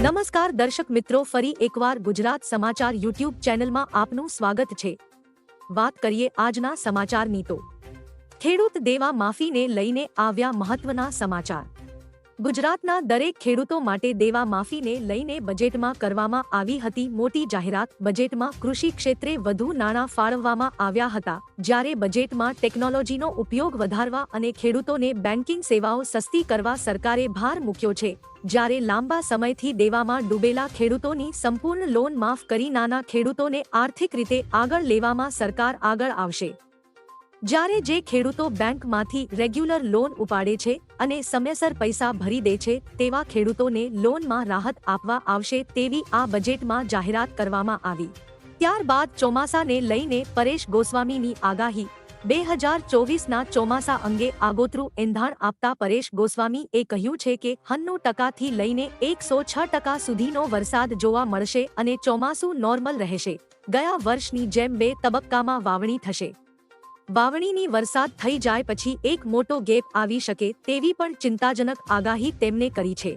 નમસ્કાર દર્શક મિત્રો, ફરી એકવાર ગુજરાત સમાચાર યુટ્યુબ ચેનલમાં આપનું સ્વાગત છે। વાત કરીએ આજના સમાચારની તો ખેડૂત દેવા માફીને લઈને આવ્યા મહત્વના સમાચાર। ગુજરાતના દરેક ખેડૂતો માટે દેવા માફીને લઈને બજેટમાં કરવામાં આવી હતી મોટી જાહેરાત। બજેટમાં કૃષિ ક્ષેત્રે વધુ નાણાં ફાળવવામાં આવ્યા હતા, જ્યારે બજેટમાં ટેકનોલોજીનો ઉપયોગ વધારવા અને ખેડૂતોને બેન્કિંગ સેવાઓ સસ્તી કરવા સરકારે ભાર મૂક્યો છે। જ્યારે લાંબા સમયથી દેવામાં ડૂબેલા ખેડૂતોની સંપૂર્ણ લોન માફ કરી નાના ખેડૂતોને આર્થિક રીતે આગળ લેવામાં સરકાર આગળ આવશે। જ્યારે જે ખેડૂતો બેંકમાંથી રેગ્યુલર લોન ઉપાડે છે અને સમયસર પૈસા ભરી દે છે તેવા ખેડૂતોને લોનમાં રાહત આપવા આવશે તેવી આ બજેટમાં જાહેરાત કરવામાં આવી। ત્યારબાદ ચોમાસાને લઈને પરેશ ગોસ્વામીની આગાહી। 2024ના ચોમાસા અંગે આગોતરું એંધાણ આપતા પરેશ ગોસ્વામીએ કહ્યું છે કે 90% લઈને 106% સુધીનો વરસાદ જોવા મળશે અને ચોમાસું નોર્મલ રહેશે। ગયા વર્ષની જેમ 2 તબક્કામાં વાવણી થશે। વાવણીની વરસાદ થઈ જાય પછી એક મોટો ગેપ આવી શકે તેવી પણ ચિંતાજનક આગાહી તેમણે કરી છે।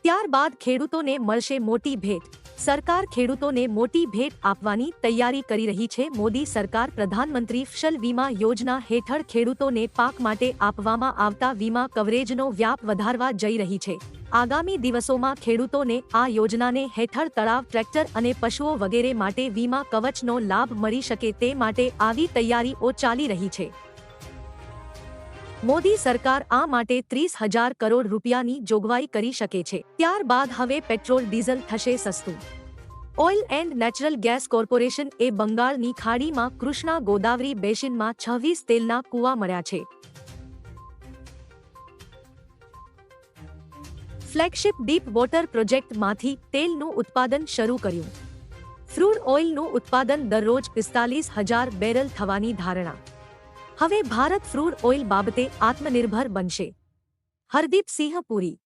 ત્યારબાદ ખેડૂતોને મળશે મોટી ભેટ। સરકાર ખેડૂતોને મોટી ભેટ આપવાની તૈયારી કરી રહી છે। મોદી સરકાર પ્રધાનમંત્રી ફસલ વીમા યોજના હેઠળ ખેડૂતોને પાક માટે આપવામાં આવતા વીમા કવરેજનો વ્યાપ વધારવા જઈ રહી છે। આગામી દિવસોમાં ખેડૂતોને આ યોજનાને હેઠળ તળાવ, ટ્રેક્ટર અને પશુઓ વગેરે માટે વીમા કવચનો લાભ મળી શકે તે માટે આવી તૈયારીઓ ચાલી રહી છે। મોદી સરકાર આ માટે 30,000 કરોડ રૂપિયાની જોગવાઈ કરી શકે છે। ત્યારબાદ હવે પેટ્રોલ ડીઝલ થશે સસ્તું। Oil and natural gas corporation એ બંગાળની ખાડીમાં કૃષ્ણા ગોદાવરી બેસિનમાં 26 તેલના કૂવા મળ્યા છે। ફ્લેગશિપ ડીપ વોટર પ્રોજેક્ટમાંથી તેલનું ઉત્પાદન શરૂ કર્યું। ક્રૂડ ઓઇલનું ઉત્પાદન દરરોજ 45,000 બેરલ થવાની ધારણા। હવે ભારત ક્રૂડ ઓઇલ બાબતે આત્મનિર્ભર બનશે। હરદીપ સિંહ પુરી।